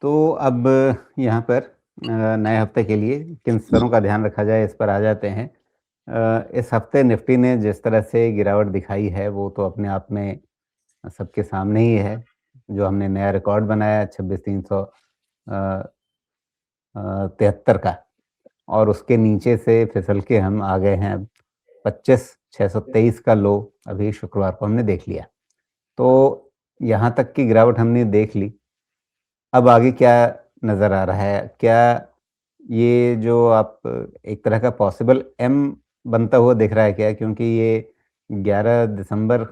तो अब यहाँ पर नए हफ्ते के लिए किन स्तरों का ध्यान रखा जाए, इस पर आ जाते हैं। इस हफ्ते निफ्टी ने जिस तरह से गिरावट दिखाई है, वो तो अपने आप में सबके सामने ही है। जो हमने नया रिकॉर्ड बनाया 26,300 73 का, और उसके नीचे से फिसल के हम आ गए हैं अब 25,623 का लो अभी शुक्रवार को हमने देख लिया। तो यहाँ तक की गिरावट हमने देख ली। अब आगे क्या नज़र आ रहा है? क्या ये जो आप एक तरह का पॉसिबल एम बनता हुआ दिख रहा है क्या? क्योंकि ये 11 दिसंबर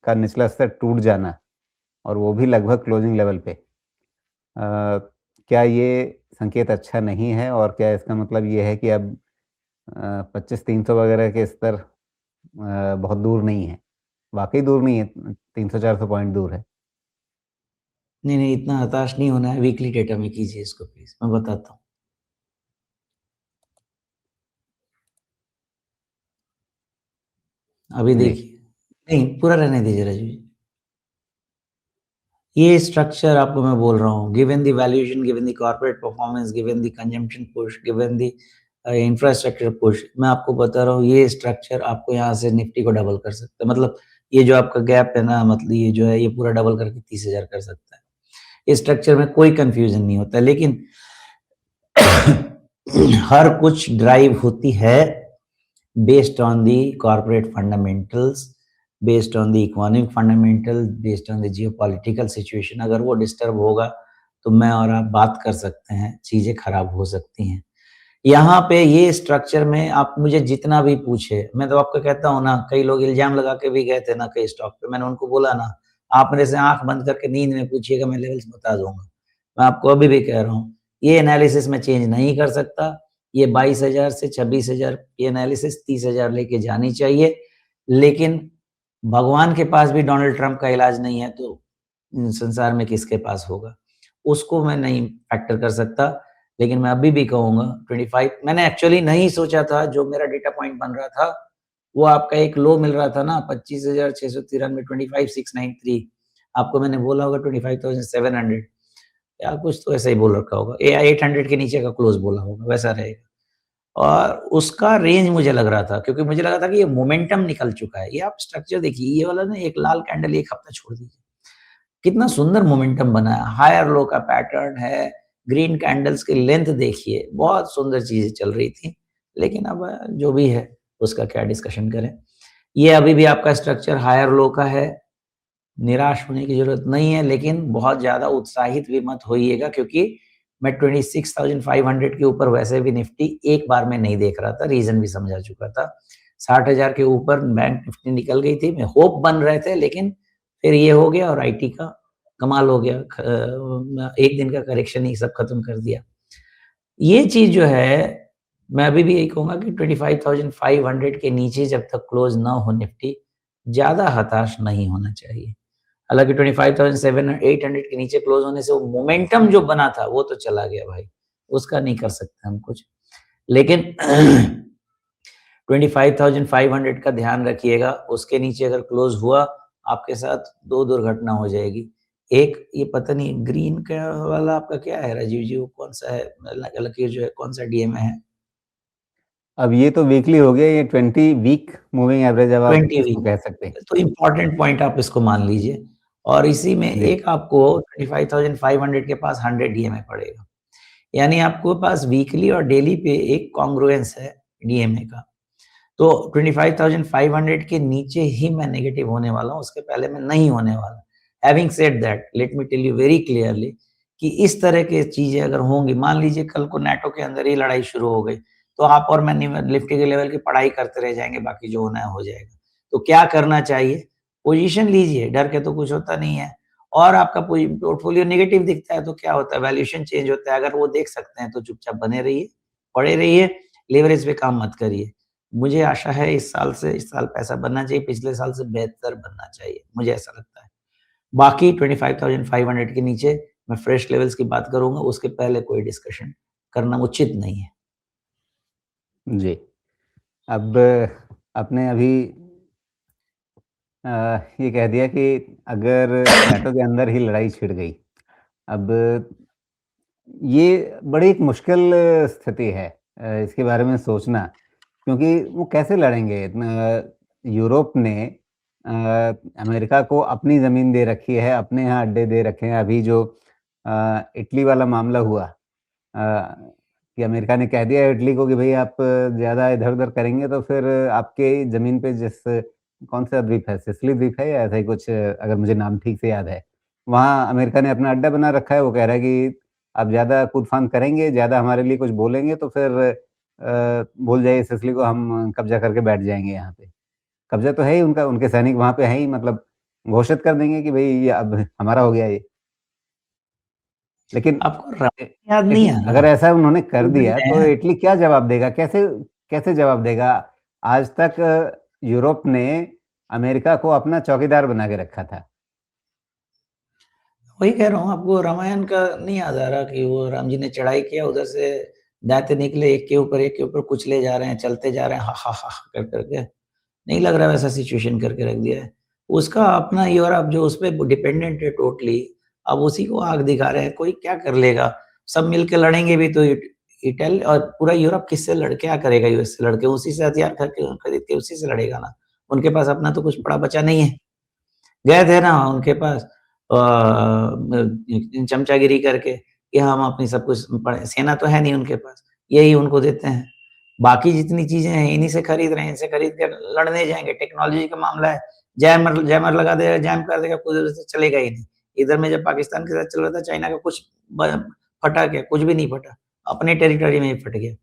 का निचला स्तर टूट जाना, और वो भी लगभग क्लोजिंग लेवल पे। क्या ये संकेत अच्छा नहीं है, और क्या इसका मतलब ये है कि अब 25,300 वगैरह के स्तर बहुत दूर नहीं है? वाक़ई दूर नहीं है, 300-400 पॉइंट दूर है। नहीं, नहीं, इतना हताश नहीं होना है, वीकली डेटा में कीजिए इसको प्लीज़, मैं बताता हूँ। अभी जी। देखिए, नहीं, पूरा रहने दीजिए राजीव जी। ये स्ट्रक्चर आपको मैं बोल रहा हूँ, given the valuation, given the corporate performance, given the consumption push, given the infrastructure push, मैं आपको बता रहा हूँ, ये स्ट्रक्चर आपको यहाँ से निफ्टी को डबल कर सकता है। मतलब ये जो आपका गैप है ना, मतलब ये जो है, ये पूरा डबल करके 30,000 कर सकता है। इस स्ट्रक्चर में कोई कंफ्यूजन नहीं होता, लेकिन हर कुछ ड्राइव होती है based on the corporate fundamentals, based on the economic fundamentals, based on the geopolitical situation। अगर वो डिस्टर्ब होगा तो मैं और आप बात कर सकते हैं, चीजें खराब हो सकती हैं। यहाँ पे ये स्ट्रक्चर में आप मुझे जितना भी पूछे, मैं तो आपको कहता हूँ ना, कई लोग इल्जाम लगा के भी गए थे ना कई स्टॉक पे, मैंने उनको बोला ना, आप मेरे से आंख बंद करके नींद में पूछिएगा, मैं लेवल्स बता दूंगा। मैं आपको अभी भी कह रहा हूँ, ये एनालिसिस में चेंज नहीं कर सकता। ये 22,000 से 26,000 ये एनालिसिस 30,000 लेके जानी चाहिए, लेकिन भगवान के पास भी डोनाल्ड ट्रंप का इलाज नहीं है, तो संसार में किसके पास होगा? उसको मैं नहीं फैक्टर कर सकता, लेकिन मैं अभी भी कहूँगा 25 मैंने एक्चुअली नहीं सोचा था, जो मेरा डेटा पॉइंट बन रहा था, वो आपका एक लो मिल रहा था ना 25,693 25,693, आपको मैंने बोला होगा 25,700, या कुछ तो ऐसा ही बोल रखा होगा, या 800 के नीचे का क्लोज़ बोला होगा, वैसा रहेगा। और उसका रेंज मुझे लग रहा था, क्योंकि मुझे लगा था कि ये मोमेंटम निकल चुका है। ये आप स्ट्रक्चर देखिए, ये वाला ना एक लाल कैंडल 1 हफ्ता छोड़ दीजिए। कितना सुंदर मोमेंटम बना है, हायर लो का पैटर्न है, ग्रीन कैंडल्स की लेंथ देखिए, बहुत सुंदर चीज़ें चल रही थी। लेकिन अब जो भी है, उसका क्या डिस्कशन करें। ये अभी भी आपका स्ट्रक्चर हायर लो का है, निराश होने की ज़रूरत नहीं है, लेकिन बहुत ज़्यादा उत्साहित भी मत होइएगा, क्योंकि मैं 26,500 के ऊपर वैसे भी निफ्टी एक बार में नहीं देख रहा था, रीज़न भी समझा चुका था। 60,000 के ऊपर बैंक निफ्टी निकल गई थी, मैं होप बन रहे थे, लेकिन फिर ये हो गया और आईटी का कमाल हो गया। एक दिन का करेक्शन ही सब खत्म कर दिया। ये चीज़ जो है, मैं अभी भी यही कहूँगा कि 25,500 के नीचे जब तक क्लोज़ ना हो निफ्टी, ज़्यादा हताश नहीं होना चाहिए। हालाँकि 25,700 800 के नीचे क्लोज़ होने से वो मोमेंटम जो बना था, वो तो चला गया भाई, उसका नहीं कर सकते हम कुछ। लेकिन 25,500 का ध्यान रखिएगा, उसके नीचे अगर क्लोज़ हुआ, आपके साथ 2 दुर्घटना हो जाएगी। एक, ये पता नहीं ग्रीन का वाला आपका क्या है राजीव जी, वो कौन-सा है? लकीर जो है, कौन-सा डीएमए है? अब ये तो वीकली हो गया, ये 20 वीक मूविंग एवरेज अब आप 20 इसको वीक, कह सकते हैं। तो इम्पोर्टेंट पॉइंट आप इसको मान लीजिए, और इसी में जी। एक आपको 25,500 के पास 100 डीएमए पड़ेगा। यानी आपके पास वीकली और डेली पे एक कॉन्ग्रुएंस है डीएमए का। तो 25,500 के नीचे ही मैं नेगेटिव होने वाला हूँ, उसके पहले मैं नहीं होने वाला। Having said that, let me tell you very clearly कि इस तरह की चीज़ें अगर होंगी, मान लीजिए कल को नेटो के अंदर ही लड़ाई शुरू हो गई, तो आप और मैं निफ्टी के लेवल की पढ़ाई करते रह जाएँगे, बाकी जो होना है हो जाएगा। तो क्या करना चाहिए? पोज़ीशन लीजिए, डर के तो कुछ होता नहीं है, और आपका पोर्टफोलियो नेगेटिव दिखता है तो क्या होता है, वैल्यूएशन चेंज होता है, अगर वो देख सकते हैं तो चुपचाप बने रहिए, पड़े रहिए, लेवरेज पे काम मत करिए। मुझे आशा है इस साल पैसा बनना चाहिए, पिछले साल से बेहतर बनना चाहिए, मुझे ऐसा लगता है। बाकी 25,500 के नीचे मैं फ्रेश लेवल्स की बात करूँगा, उसके पहले कोई डिस्कशन करना उचित नहीं है। जी। अब आपने अभी ये कह दिया कि अगर नेटो के अंदर ही लड़ाई छिड़ गई, अब ये बड़ी एक मुश्किल स्थिति है इसके बारे में सोचना, क्योंकि वो कैसे लड़ेंगे? यूरोप ने अमेरिका को अपनी ज़मीन दे रखी है, अपने यहाँ अड्डे दे रखे हैं। अभी जो इटली वाला मामला हुआ, कि अमेरिका ने कह दिया इटली को कि भई आप ज़्यादा इधर-उधर करेंगे तो फिर आपके ज़मीन पे जिस कौन-सा द्वीप है, सिसिली द्वीप है या ऐसा ही कुछ, अगर मुझे नाम ठीक से याद है। वहाँ अमेरिका ने अपना अड्डा बना रखा है, वो कह रहा है कि आप ज़्यादा कूद-फान करेंगे, ज़्यादा हमारे लिए कुछ बोलेंगे तो फिर भूल जाइए सिसिली को, हम कब्ज़ा करके बैठ जाएँगे यहाँ पे। कब्ज़ा तो है ही उनका, उनके सैनिक वहाँ पे हैं ही, मतलब घोषित कर देंगे कि भई ये अब हमारा हो गया ये। लेकिन आपको रामायण ए याद नहीं इट आया? अगर ऐसा उन्होंने कर युद्ध दिया तो में इटली क्या जवाब देगा? कैसे कैसे जवाब देगा? आज तक यूरोप ने अमेरिका को अपना चौकीदार बना के रखा था। वही कह रहा हूँ आपको, रामायण का नहीं याद आ रहा कि वो राम जी ने चढ़ाई किया, उधर से दैत्य निकले, एक के ऊपर कुचले जा रहे हैं, चलते जा रहे हैं, हा, हा, हा, हा कर करके। नहीं लग रहा वैसा सिचुएशन करके रख दिया है। उसका अपना यूरोप जो उस पे डिपेंडेंट है टोटली, अब उसी को आग दिखा रहे हैं, कोई क्या कर लेगा? सब मिलके लड़ेंगे भी तो इटली और पूरा यूरोप किससे क्या करेगा? यूएस से लड़के, उसी से हथियार खरीद के उसी से लड़ेगा ना। उनके पास अपना तो कुछ पड़ा बचा नहीं है। गए थे ना उनके पास चमचागिरी करके कि हम अपनी सब कुछ सेना तो है नहीं उनके पास, यही उनको देते हैं। बाकी जितनी चीज़ें हैं इन्हीं से खरीद रहे हैं, इनसे खरीद कर लड़ने जाएँगे, टेक्नोलॉजी का मामला है, जैमर लगा देगा, जैम कर देगा, उधर से चलेगा ही नहीं। इधर में जब पाकिस्तान के साथ चल रहा था, चाइना का कुछ ब फटा क्या? कुछ भी नहीं फटा, अपने टेरिटरी में ही फट गया।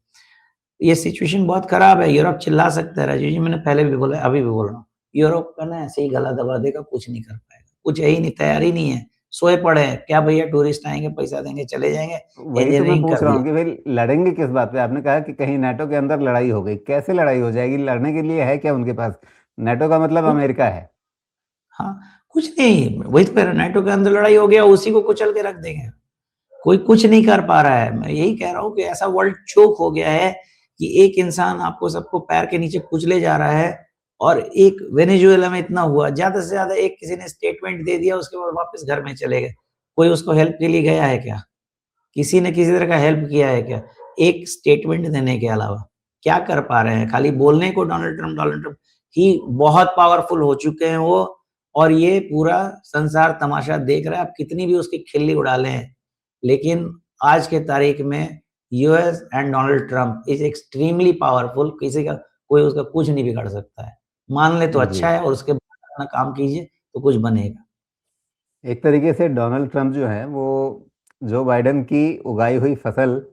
ये सिचुएशन बहुत खराब है, यूरोप चिल्ला सकता है राजीव जी, मैंने पहले भी बोला है, अभी भी बोल रहा हूँ। यूरोप का ना ऐसे ही गला दबा देगा, कुछ नहीं कर पाएगा। कुछ है ही नहीं, तैयार ही नहीं है, सोए पड़े हैं। क्या भैया टूरिस्ट आएँगे, पैसा देंगे, चले जाएँगे, वही तो मैं इंजीनियरिंग पूछ कर रहा हूँ दिया। कि भई लड़ेंगे किस बात पे? आपने कहा कि कहीं नाटो के अंदर लड़ाई हो गई। कैसे लड़ाई हो जाएगी? लड़ने के लिए है क्या उनके पास? नाटो का मतलब कुछ अमेरिका है। हाँ, कुछ नहीं, वही तो कह रहा हूँ, नाटो के अंदर लड़ाई हो गया, उसी को कुचल के रख देंगे। कोई कुछ नहीं कर पा रहा है। मैं यही कह रहा हूँ कि ऐसा वर्ल्ड चोक हो गया है कि एक इंसान आपको सबको पैर के नीचे कुचले जा रहा है और एक वेनेजुएला में इतना हुआ, ज़्यादा से ज़्यादा एक किसी ने स्टेटमेंट दे दिया, उसके बाद वापस घर में चले गए। कोई उसको हेल्प के लिए गया है क्या? किसी ने किसी तरह का हेल्प किया है क्या? एक स्टेटमेंट देने के अलावा। क्या कर पा रहे हैं? खाली बोलने को डोनाल्ड ट्रम्प ही बहुत पावरफुल हो चुके हैं वो और ये पूरा संसार तमाशा देख रहा है। आप कितनी भी उसकी खिल्ली उड़ा लें, लेकिन आज के तारीख में US and Donald Trump is extremely powerful, किसी का कोई उसका कुछ नहीं बिगाड़ सकता है। मान ले तो जी। अच्छा है और उसके बाद अपना काम कीजिए तो कुछ बनेगा। एक तरीके से डोनाल्ड ट्रम्प जो हैं, वो जो बाइडेन की उगाई हुई फसल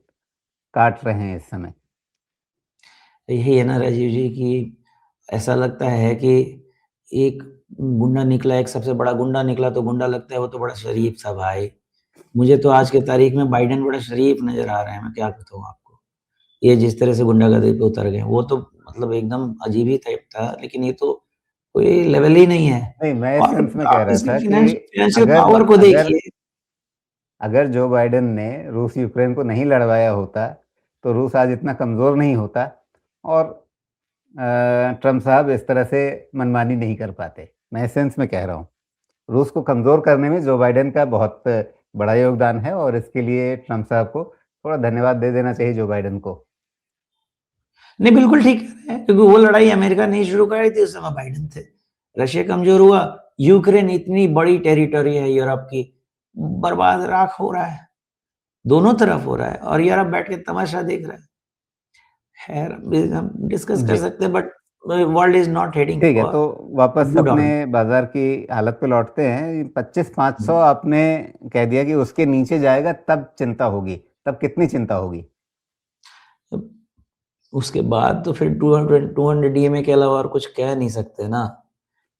काट रहे हैं इस समय। यही है ना राजीव जी कि ऐसा लगता है कि एक गुंडा निकला, एक सबसे बड़ा गुंडा निकला तो गुंडा लगता है वो तो बड़ा शरीफ था भाई। मुझे तो आज के तारीख में बाइडेन बड़ा शरीफ नज़र आ रहे हैं, मैं क्या बताऊँ आपको। ये जिस तरह से गुंडागर्दी पे उतर गए, वो तो मतलब एकदम अजीब ही टाइप था, लेकिन ये तो कोई लेवल ही नहीं है। नहीं, मैं इस और सेंस में कह आप रहा इसकी था कि फाइनेंशियल अगर पावर को अगर देखिए। अगर जो बाइडेन ने रूस यूक्रेन को नहीं लड़वाया होता, तो रूस आज इतना कमज़ोर नहीं होता और ट्रम्प साहब इस तरह से मनमानी नहीं कर पाते। मैं इस सेंस में कह रहा हूँ। रूस को कमज़ोर करने में जो बाइडेन का बहुत बड़ा योगदान है और इसके लिए ट्रम्प साहब को थोड़ा धन्यवाद दे देना चाहिए जो बाइडेन को। नहीं, बिल्कुल ठीक कह रहे हैं, क्योंकि वो लड़ाई अमेरिका नहीं शुरू कराई थी, उस समय बाइडेन थे। रशिया कमज़ोर हुआ, यूक्रेन इतनी बड़ी टेरिटरी है यूरोप की, बर्बाद राख हो रहा है, दोनों तरफ हो रहा है और यूरोप बैठ के तमाशा देख रहा है। खैर, हम डिस्कस कर जी। सकते हैं but world is not heading ठीक है, फॉर तो वापस गुड अपने ऑर्डर। बाज़ार की हालत पे लौटते हैं। 25,500 हुँ, आपने कह दिया कि उसके नीचे जाएगा तब चिंता होगी, तब कितनी चिंता होगी? अब उसके बाद तो फिर 200 डीएमए के अलावा और कुछ कह नहीं सकते ना।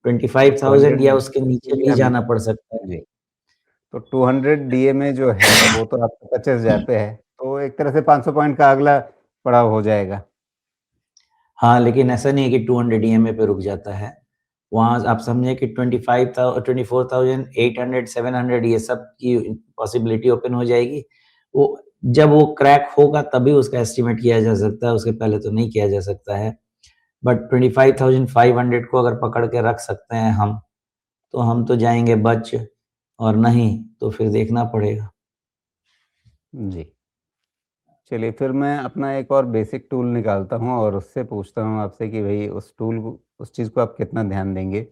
तो 25,000 या 200 उसके नीचे भी जाना पड़ सकता है। जी, तो 200 डीएमए जो है वो तो आपका 25,000 पे है, तो एक तरह से 500 पॉइंट का अगला पड़ाव हो जाएगा। हाँ, लेकिन ऐसा नहीं है कि 200 ईएमए पे रुक जाता है। वहाँ आप समझे कि 24,700 ये सब की पॉसिबिलिटी ओपन हो जाएगी। वो जब वो क्रैक होगा तभी उसका एस्टीमेट किया जा सकता है, उसके पहले तो नहीं किया जा सकता है। बट 25,500 को अगर पकड़ के रख सकते हैं हम तो जाएँगे बच और नहीं तो फिर देखना पड़ेगा। जी। चलिए फिर मैं अपना एक और बेसिक टूल निकालता हूँ और उससे पूछता हूँ आपसे कि भई उस चीज़ को आप कितना ध्यान देंगे?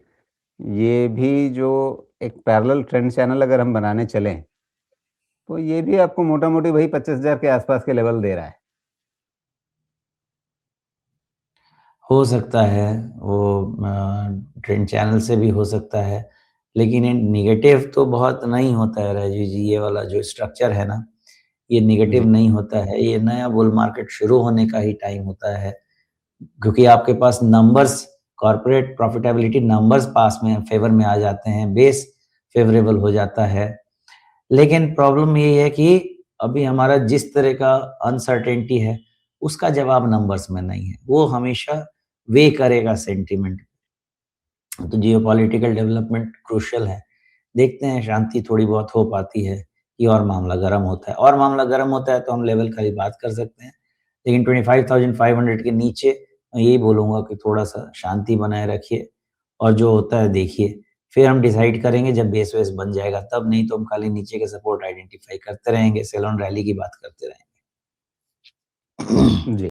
ये भी जो एक पैरेलल ट्रेंड चैनल अगर हम बनाने चलें, तो ये भी आपको मोटा-मोटी वही 25,000 के आस-पास के लेवल दे रहा है। हो सकता है वो ट्रेंड चैनल से भी हो सकता है, लेकिन ये नेगेटिव तो बहुत नहीं होता है राजीव जी, ये वाला जो स्ट्रक्चर है ना, ये नेगेटिव जी, नहीं होता है, ये नया बुल मार्केट शुरू होने का ही टाइम होता है, क्योंकि आपके पास नंबर्स कॉर्पोरेट प्रॉफिटेबिलिटी नंबर्स पास में फ़ेवर में आ जाते हैं, बेस फ़ेवरेबल हो जाता है। लेकिन प्रॉब्लम ये है कि अभी हमारा जिस तरह का अनसर्टेनिटी है, उसका जवाब नंबर्स में नहीं है। वो हमेशा वे करेगा सेंटिमेंट। तो जियोपॉलिटिकल डेवलपमेंट क्रूशियल है। देखते हैं शांति थोड़ी बहुत हो पाती है कि और मामला गर्म होता है और मामला गर्म होता है तो हम लेवल का भी बात कर सकते हैं। लेकिन 25,500 के नीचे मैं यही बोलूँगा कि थोड़ा-सा शांति बनाए रखिए और जो होता है देखिए। फिर हम डिसाइड करेंगे जब बेस वेस बन जाएगा तब, नहीं तो हम खाली नीचे के सपोर्ट आइडेंटिफ़ाई करते रहेंगे, सेल ऑन रैली की बात करते रहेंगे। जी।